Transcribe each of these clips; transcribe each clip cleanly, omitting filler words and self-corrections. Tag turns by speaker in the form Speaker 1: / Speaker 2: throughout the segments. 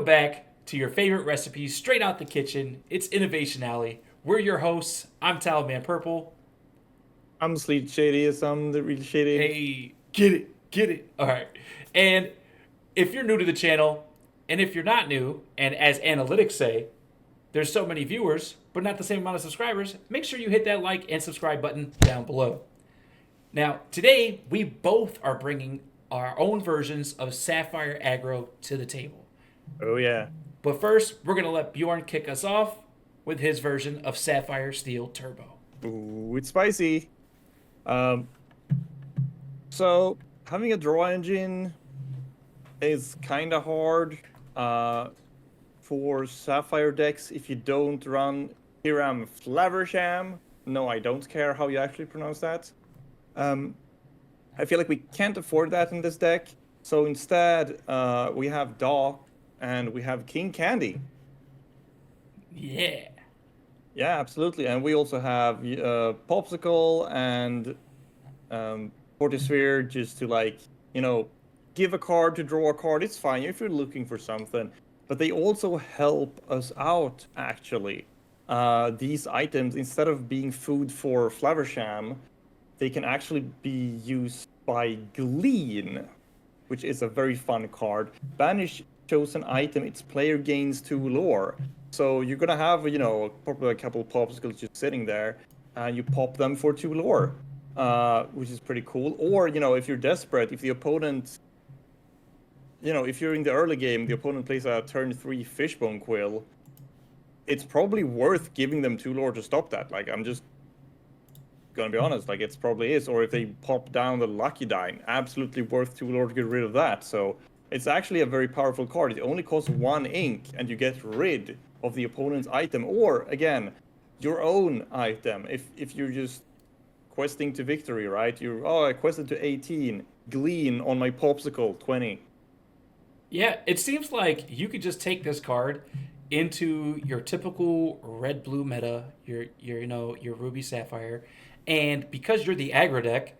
Speaker 1: Welcome back to your favorite recipes straight out the kitchen. It's Innovation Alley. We're your hosts. I'm TowelManPurple.
Speaker 2: I'm Sleep Shady, I'm the real Shady.
Speaker 1: Hey, get it, get it. All right. And if you're new to the channel, and if you're not new, and as analytics say, there's so many viewers, but not the same amount of subscribers, make sure you hit that like and subscribe button down below. Now, today, we both are bringing our own versions of Sapphire Aggro to the table.
Speaker 2: Oh yeah.
Speaker 1: But first, we're going to let Bjorn kick us off with his version of Sapphire Steel Turbo.
Speaker 2: Ooh, it's spicy. Um, so having a draw engine is kind of hard for Sapphire decks if you don't run Hiram Flaversham. No, I don't care how you actually pronounce that. I feel like we can't afford that in this deck. So instead, we have Doc and we have King Candy.
Speaker 1: Yeah.
Speaker 2: Yeah, absolutely. And we also have Popsicle and Fortisphere just to give a card to draw a card. It's fine if you're looking for something. But they also help us out, actually. These items, instead of being food for Flaversham, they can actually be used by Glean, which is a very fun card. Banish chosen item, its player gains 2 lore. So you're gonna have, probably a couple of popsicles just sitting there, and you pop them for 2 lore, which is pretty cool. Or, if you're desperate, if the opponent, if you're in the early game, the opponent plays a turn 3 Fishbone Quill, it's probably worth giving them 2 lore to stop that. Like, I'm just gonna be honest, like, it probably is. Or if they pop down the Lucky Dine, absolutely worth 2 lore to get rid of that. So it's actually a very powerful card. It only costs 1 ink, and you get rid of the opponent's item, or again, your own item. If you're just questing to victory, right? I quested to 18, Glean on my popsicle 20.
Speaker 1: Yeah, it seems like you could just take this card into your typical red blue meta, your Ruby Sapphire, and because you're the aggro deck,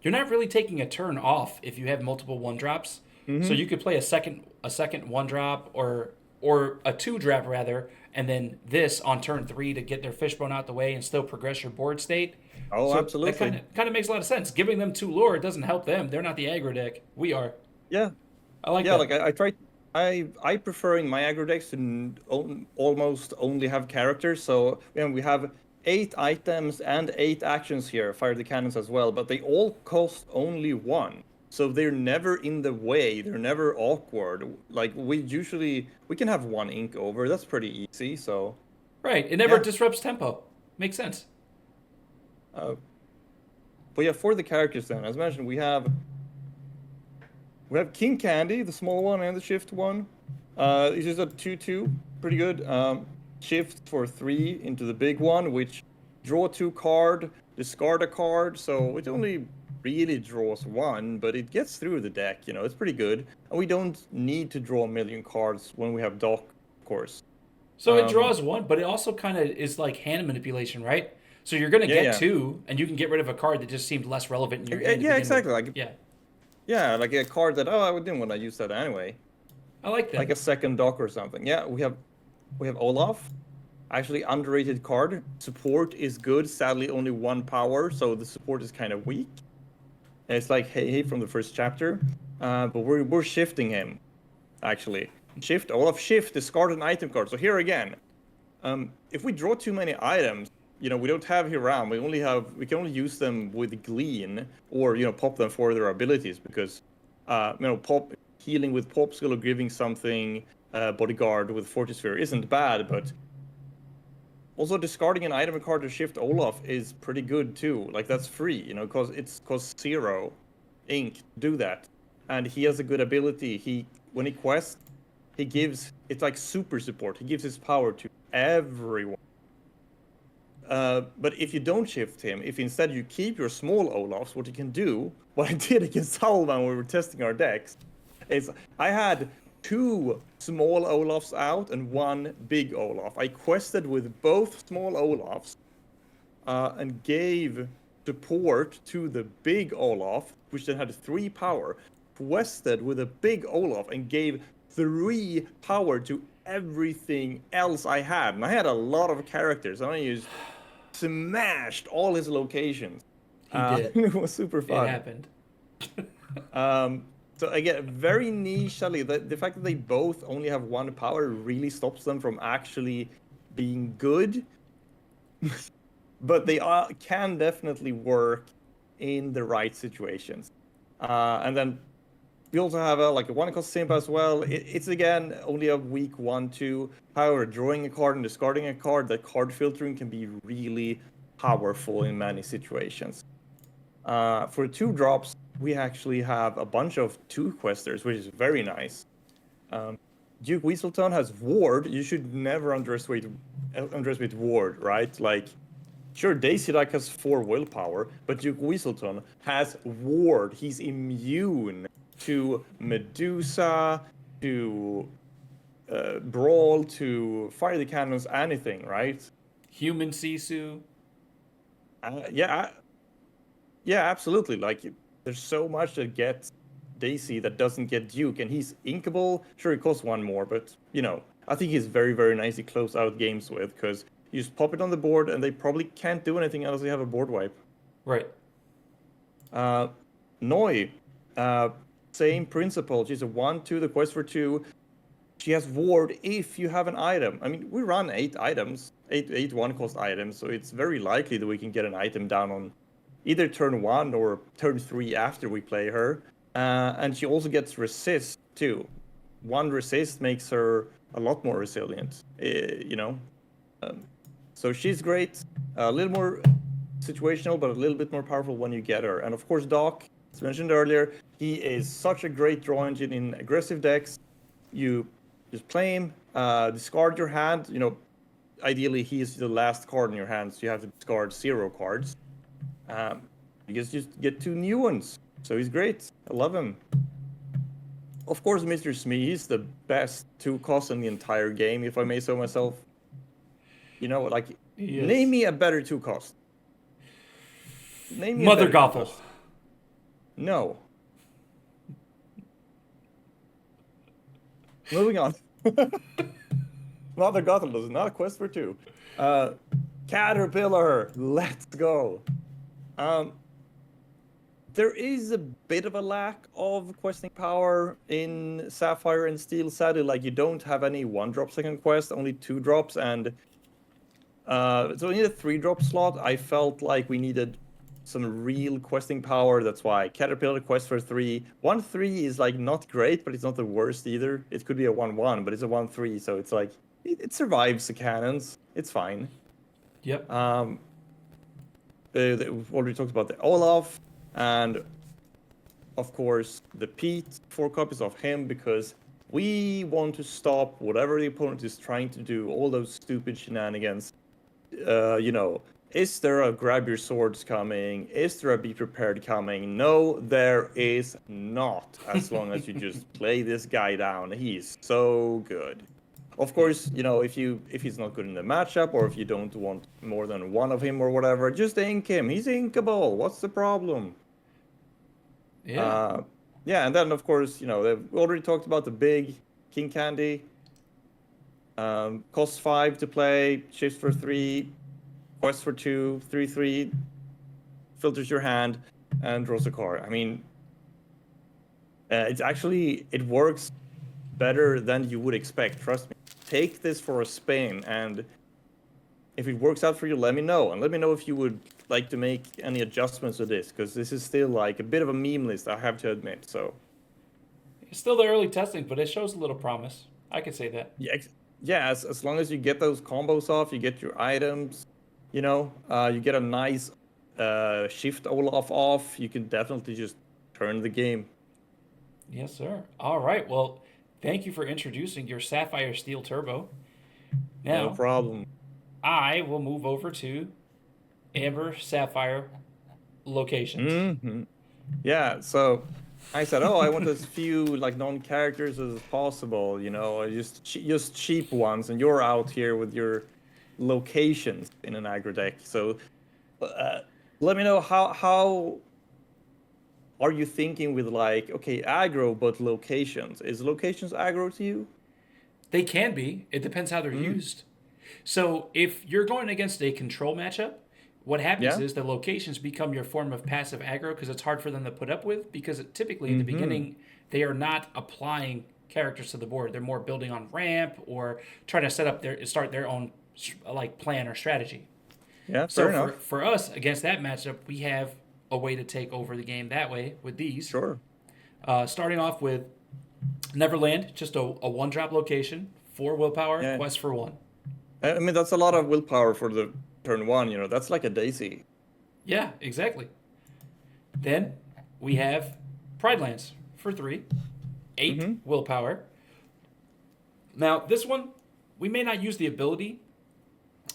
Speaker 1: you're not really taking a turn off if you have multiple 1-drops. So you could play a second 1-drop or a 2-drop rather, and then this on turn 3 to get their Fishbone out the way and still progress your board state.
Speaker 2: Oh,
Speaker 1: So
Speaker 2: absolutely.
Speaker 1: that kind of makes a lot of sense. Giving them 2 lore doesn't help them. They're not the aggro deck. We are.
Speaker 2: Yeah.
Speaker 1: I like
Speaker 2: Yeah,
Speaker 1: that.
Speaker 2: like I tried. I prefer in my aggro decks to almost only have characters. So we have 8 items and 8 actions here. Fire the cannons as well, but they all cost only 1. So they're never in the way. They're never awkward. Like we can have 1 ink over. That's pretty easy. So
Speaker 1: Right. It never
Speaker 2: yeah.
Speaker 1: disrupts tempo. Makes sense.
Speaker 2: Uh, but yeah, for the characters then, as mentioned, we have King Candy, the small one, and the shift one. It's just a 2/2, pretty good. Shift for 3 into the big one, which draw 2 card, discard a card. So it only really draws 1, but it gets through the deck. It's pretty good. And we don't need to draw a million cards when we have Doc, of course.
Speaker 1: So it
Speaker 2: Um,
Speaker 1: draws 1, but it also kind of is like hand manipulation, right? So you're going to
Speaker 2: yeah,
Speaker 1: get
Speaker 2: yeah,
Speaker 1: 2, and you can get rid of a card that just seemed less relevant in your hand to
Speaker 2: yeah,
Speaker 1: begin with.
Speaker 2: exactly. Like
Speaker 1: Yeah.
Speaker 2: yeah, like a card that I didn't want to use that anyway.
Speaker 1: I like
Speaker 2: Like
Speaker 1: that.
Speaker 2: a second Doc or something. Yeah, we have Olaf. Actually, underrated card. Support is good. Sadly, only 1 power, so the support is kind of weak. And it's like hey from the first chapter, but we're shifting him. Actually, shift Olaf. Shift discard an item card. So here again, if we draw too many items, we don't have Hiram. We can only use them with Glean or pop them for their abilities because pop healing with Popsicle or giving something bodyguard with Fortisphere isn't bad, but also discarding an item card to shift Olaf is pretty good too. Like that's free, because it's cost 0 ink to do that, and he has a good ability. When he quests, it's like super support. He gives his power to everyone. But if you don't shift him, if instead you keep your small Olafs, what you can do, what I did against Salman when we were testing our decks, is I had 2 small Olafs out and 1 big Olaf. I quested with both small Olafs and gave support to the big Olaf, which then had 3 power, quested with a big Olaf and gave 3 power to everything else I had. And I had a lot of characters, and I used smashed all his locations.
Speaker 1: He did.
Speaker 2: It was super
Speaker 1: It
Speaker 2: fun.
Speaker 1: happened.
Speaker 2: So again, very niche-ly. The fact that they both only have 1 power really stops them from actually being good. But they can definitely work in the right situations. And then we also have a 1-cost simp as well. It's again only a weak 1/2. However, drawing a card and discarding a card, that card filtering can be really powerful in many situations. For 2 drops, we actually have a bunch of 2 questers, which is very nice. Duke Weaselton has Ward. You should never underestimate Ward, right? Like, sure, Daisy Duck has 4 willpower, but Duke Weaselton has Ward. He's immune to Medusa, to Brawl, to Fire the Cannons, anything, right?
Speaker 1: Human Sisu.
Speaker 2: Yeah, absolutely. Like, there's so much that gets Daisy that doesn't get Duke, and he's inkable. Sure, he costs 1 more, but, I think he's very, very nice to close out games with, because you just pop it on the board, and they probably can't do anything unless they have a board wipe.
Speaker 1: Right.
Speaker 2: Noi, same principle. She's a 1/2, the quest for 2. She has Ward if you have an item. I mean, we run 8 items, 8 1-cost items, so it's very likely that we can get an item down on either turn 1 or turn 3 after we play her. And she also gets resist too. 1 resist makes her a lot more resilient, So she's great. A little more situational, but a little bit more powerful when you get her. And of course, Doc, as mentioned earlier, he is such a great draw engine in aggressive decks. You just play him, discard your hand. Ideally, he's the last card in your hand, so you have to discard 0 cards. You just get 2 new ones. So he's great. I love him. Of course, Mr. Smee, he's the best 2-cost in the entire game, if I may so myself. Name me a better 2-cost. Name me
Speaker 1: Mother
Speaker 2: a better
Speaker 1: Gothel.
Speaker 2: 2-cost. No. Moving on. Mother Gothel is not a quest for 2. Caterpillar, let's go. There is a bit of a lack of questing power in Sapphire and Steel. Sadly, you don't have any 1-drop second quest, only 2 drops, and so we need a 3-drop slot. I felt like we needed some real questing power. That's why Caterpillar quest for 3. 1/3 is not great, but it's not the worst either. It could be a 1/1, but it's a 1/3, so it's it survives the cannons. It's fine.
Speaker 1: Yep.
Speaker 2: We've already talked about the Olaf, and of course the Pete. 4 copies of him because we want to stop whatever the opponent is trying to do. All those stupid shenanigans. Is there a grab your swords coming? Is there a be prepared coming? No, there is not. As long as you just play this guy down, he's so good. Of course, if he's not good in the matchup, or if you don't want more than 1 of him or whatever, just ink him. He's inkable. What's the problem?
Speaker 1: Yeah.
Speaker 2: And then of course, we already talked about the big King Candy. Costs 5 to play, shifts for 3, quest for 2, 3/3, filters your hand, and draws a card. I mean, it works better than you would expect. Trust me. Take this for a spin, and if it works out for you, let me know. And let me know if you would like to make any adjustments to this, because this is still a bit of a meme list, I have to admit. So
Speaker 1: It's still the early testing, but it shows a little promise. I could say that.
Speaker 2: yeah. As long as you get those combos off, you get your items, you get a nice shift Olaf off, you can definitely just turn the game.
Speaker 1: Yes, sir. All right. Well, thank you for introducing your Sapphire Steel Turbo. Now,
Speaker 2: No problem.
Speaker 1: I will move over to Amber Sapphire Locations.
Speaker 2: Mm-hmm. Yeah, so I said, I want as few non-characters as possible, just cheap ones, and you're out here with your locations in an aggro deck. So let me know how are you thinking with like, okay, aggro, but locations? Is locations aggro to you?
Speaker 1: They can be. It depends how they're
Speaker 2: Mm-hmm.
Speaker 1: used. So if you're going against a control matchup, what happens
Speaker 2: Yeah.
Speaker 1: is the locations become your form of passive aggro because it's hard for them to put up with because typically at the
Speaker 2: Mm-hmm.
Speaker 1: beginning they are not applying characters to the board. They're more building on ramp or trying to start their own like plan or strategy.
Speaker 2: Yeah, fair
Speaker 1: So for
Speaker 2: enough.
Speaker 1: for us against that matchup, we have a way to take over the game that way with these.
Speaker 2: Sure.
Speaker 1: Starting off with Neverland, just a one drop location, 4 willpower,
Speaker 2: Yeah.
Speaker 1: quest for 1.
Speaker 2: I mean, that's a lot of willpower for the turn one. That's like a Daisy.
Speaker 1: Yeah, exactly. Then we have Pride Lands for 3, 8
Speaker 2: Mm-hmm.
Speaker 1: willpower. Now, this one, we may not use the ability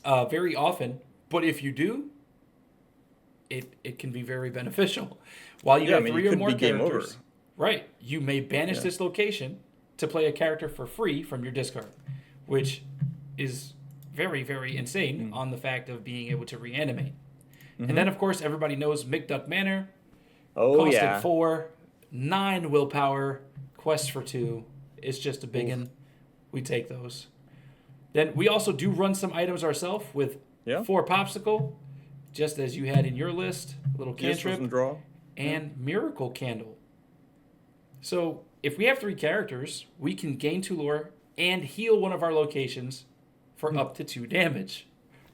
Speaker 1: very often, but if you do, it can be very beneficial. While you
Speaker 2: Yeah, I
Speaker 1: have
Speaker 2: mean,
Speaker 1: 3
Speaker 2: it
Speaker 1: or
Speaker 2: could
Speaker 1: more
Speaker 2: be game over.
Speaker 1: characters, right, you may banish
Speaker 2: Yeah.
Speaker 1: this location to play a character for free from your discard, which is very, very insane on the fact of being able to reanimate. And then, of course, everybody knows McDuck Manor,
Speaker 2: Oh
Speaker 1: costed
Speaker 2: yeah.
Speaker 1: 4, 9 willpower, quest for 2. It's just a big
Speaker 2: Oof.
Speaker 1: one. We take those. Then we also do run some items ourselves with
Speaker 2: Yeah.
Speaker 1: 4 popsicle, just as you had in your list, a little
Speaker 2: Just for some
Speaker 1: cantrip,
Speaker 2: draw.
Speaker 1: and miracle candle. So if we have 3 characters, we can gain 2 lore and heal one of our locations for up to 2 damage.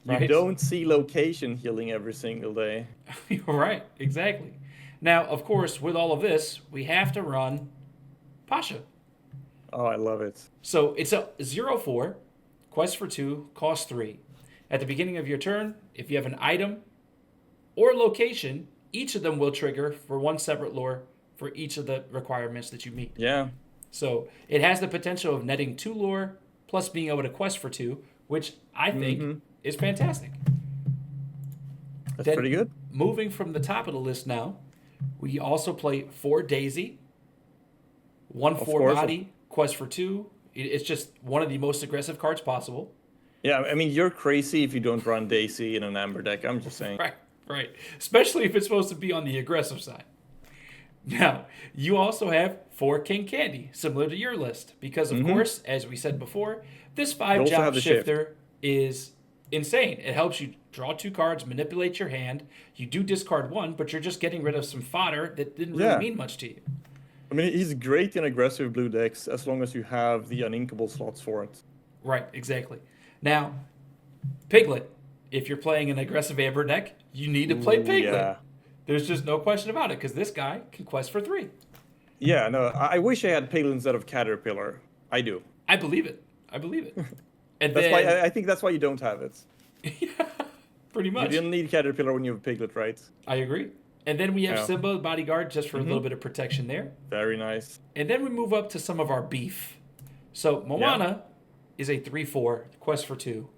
Speaker 2: You
Speaker 1: Right?
Speaker 2: don't see location healing every single day.
Speaker 1: Right, exactly. Now, of course, with all of this, we have to run Pasha.
Speaker 2: Oh, I love it.
Speaker 1: So it's a 0/4, quest for 2, cost 3. At the beginning of your turn, if you have an item or location, each of them will trigger for 1 separate lore for each of the requirements that you meet.
Speaker 2: Yeah.
Speaker 1: So it has the potential of netting 2 lore plus being able to quest for 2, which I think is fantastic.
Speaker 2: That's
Speaker 1: Then
Speaker 2: pretty good.
Speaker 1: moving from the top of the list now, we also play 4 Daisy, 1
Speaker 2: Of
Speaker 1: 4
Speaker 2: course.
Speaker 1: body, quest for 2. It's just one of the most aggressive cards possible.
Speaker 2: Yeah, I mean, you're crazy if you don't run Daisy in an Amber deck. I'm just saying.
Speaker 1: Right, right. Especially if it's supposed to be on the aggressive side. Now, you also have 4 King Candy, similar to your list, because of course, as we said before, this 5
Speaker 2: also
Speaker 1: job
Speaker 2: have the shift.
Speaker 1: shifter is insane. It helps you draw 2 cards, manipulate your hand. You do discard 1, but you're just getting rid of some fodder that didn't really
Speaker 2: Yeah.
Speaker 1: mean much to you.
Speaker 2: I mean, he's great in aggressive blue decks as long as you have the uninkable slots for it.
Speaker 1: Right, exactly. Now, Piglet. If you're playing an aggressive Amber deck, you need to play
Speaker 2: Ooh,
Speaker 1: Piglet.
Speaker 2: yeah.
Speaker 1: There's just no question about it because this guy can quest for 3.
Speaker 2: Yeah, no, I wish I had Piglet instead of Caterpillar. I do.
Speaker 1: I believe it. I believe it. And
Speaker 2: That's
Speaker 1: then,
Speaker 2: why I think that's why you don't have it.
Speaker 1: pretty
Speaker 2: You
Speaker 1: much.
Speaker 2: didn't need Caterpillar when you have Piglet, right?
Speaker 1: I agree. And then we have
Speaker 2: Yeah.
Speaker 1: Simba, the bodyguard, just for a little bit of protection there.
Speaker 2: Very nice.
Speaker 1: And then we move up to some of our beef. So Moana is a 3/4, quest for 2.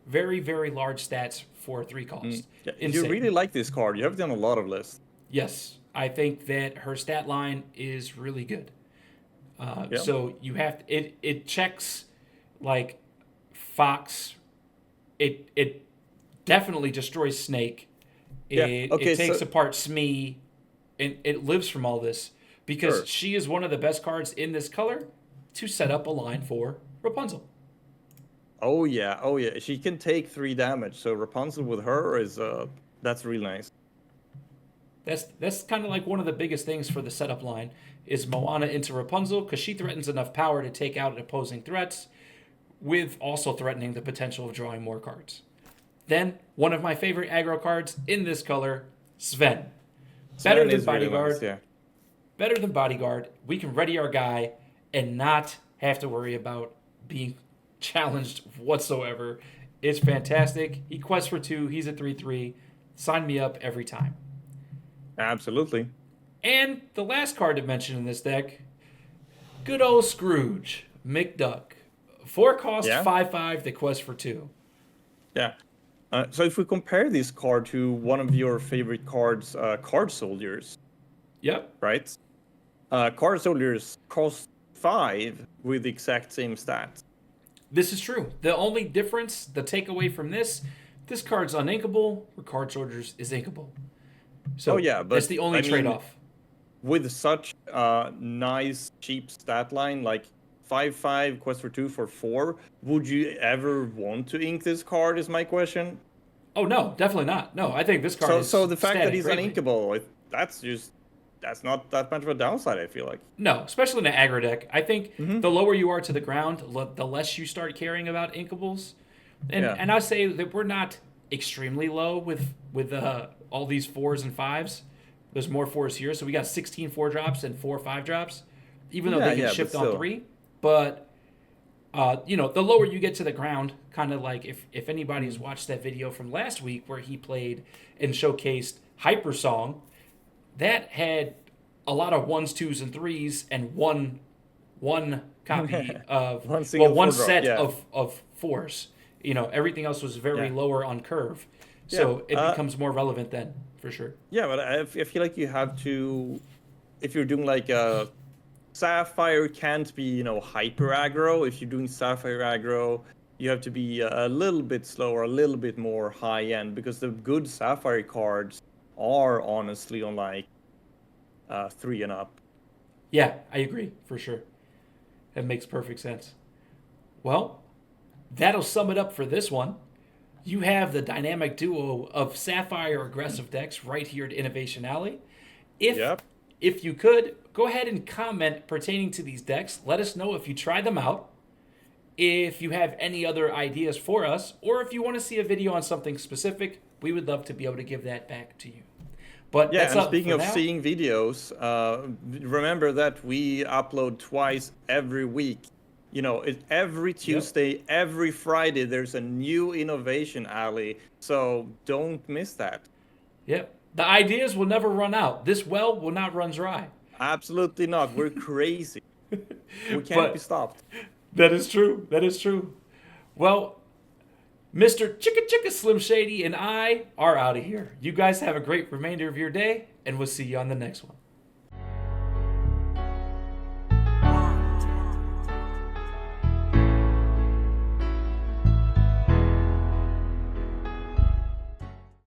Speaker 1: Very, very large stats for 3 cost.
Speaker 2: Yeah,
Speaker 1: Insane.
Speaker 2: you really like this card. You have done a lot of lists.
Speaker 1: Yes, I think that her stat line is really good.
Speaker 2: Yeah.
Speaker 1: So you have it checks like Fox. It definitely destroys Snake.
Speaker 2: Yeah,
Speaker 1: It,
Speaker 2: okay,
Speaker 1: it takes
Speaker 2: so-
Speaker 1: apart Smee, and it lives from all this because
Speaker 2: Sure.
Speaker 1: she is one of the best cards in this color to set up a line for Rapunzel.
Speaker 2: Oh yeah, oh yeah. She can take 3 damage. So Rapunzel with her is that's really nice.
Speaker 1: That's kind of like one of the biggest things for the setup line is Moana into Rapunzel because she threatens enough power to take out opposing threats, with also threatening the potential of drawing more cards. Then one of my favorite aggro cards in this color, Sven. Better
Speaker 2: Sven
Speaker 1: than
Speaker 2: is really
Speaker 1: Bodyguard.
Speaker 2: nice, yeah.
Speaker 1: Better than Bodyguard. We can ready our guy and not have to worry about being challenged whatsoever. It's fantastic. He quests for 2. He's a 3/3. Sign me up every time.
Speaker 2: Absolutely.
Speaker 1: And the last card to mention in this deck, good old Scrooge, McDuck. 4 cost,
Speaker 2: Yeah.
Speaker 1: 5/5, the quest for 2.
Speaker 2: Yeah. So if we compare this card to one of your favorite cards, Card Soldiers,
Speaker 1: Yep.
Speaker 2: right? Card Soldiers cost 5 with the exact same stats.
Speaker 1: This is true. The only difference, the takeaway from this card's uninkable, where Card Soldiers is inkable. So
Speaker 2: Oh, yeah, but,
Speaker 1: that's the only
Speaker 2: I mean,
Speaker 1: trade-off.
Speaker 2: with such nice cheap stat line like 5/5 quest for 2 for 4, would you ever want to ink this card? Is my question.
Speaker 1: Oh no, definitely not. No, I think this card
Speaker 2: So
Speaker 1: is
Speaker 2: so the fact that
Speaker 1: statted
Speaker 2: he's
Speaker 1: greatly.
Speaker 2: uninkable, that's not that much of a downside, I feel like.
Speaker 1: No, especially in an aggro deck. I think
Speaker 2: Mm-hmm.
Speaker 1: the lower you are to the ground, the less you start caring about inkables.
Speaker 2: Yeah.
Speaker 1: And I say that we're not extremely low with all these 4s and 5s. There's more 4s here, so we got 16 4 drops and 4 5 drops, even though
Speaker 2: Yeah,
Speaker 1: they can
Speaker 2: yeah, but
Speaker 1: shift on
Speaker 2: still.
Speaker 1: 3. But the lower you get to the ground, kind of like if anybody's watched that video from last week where he played and showcased Hyper Song, that had a lot of 1s, 2s, and 3s, and one copy of
Speaker 2: One single
Speaker 1: one
Speaker 2: 4-drop,
Speaker 1: set
Speaker 2: yeah.
Speaker 1: of 4s. Everything else was very
Speaker 2: Yeah.
Speaker 1: lower on curve,
Speaker 2: Yeah.
Speaker 1: so it becomes more relevant then for sure.
Speaker 2: Yeah, but I feel like you have to, if you're doing like a Sapphire can't be, hyper aggro. If you're doing Sapphire aggro, you have to be a little bit slower, a little bit more high end, because the good Sapphire cards are honestly on like 3 and up.
Speaker 1: Yeah, I agree for sure. That makes perfect sense. Well, that'll sum it up for this one. You have the dynamic duo of Sapphire aggressive decks right here at Innovation Alley. If
Speaker 2: Yep.
Speaker 1: if you could, go ahead and comment pertaining to these decks. Let us know if you tried them out, if you have any other ideas for us, or if you want to see a video on something specific. We would love to be able to give that back to you. But
Speaker 2: Yeah,
Speaker 1: that's
Speaker 2: and
Speaker 1: up
Speaker 2: speaking
Speaker 1: for
Speaker 2: of
Speaker 1: now.
Speaker 2: seeing videos, remember that we upload twice every week. Every Tuesday, every Friday, there's a new Innovation Alley. So don't miss that.
Speaker 1: Yep. The ideas will never run out. This well will not run dry.
Speaker 2: Absolutely not. We're crazy. We can't
Speaker 1: But
Speaker 2: be stopped.
Speaker 1: that is true. That is true. Well, Mr. Chicka Chicka Slim Shady and I are out of here. You guys have a great remainder of your day, and we'll see you on the next one.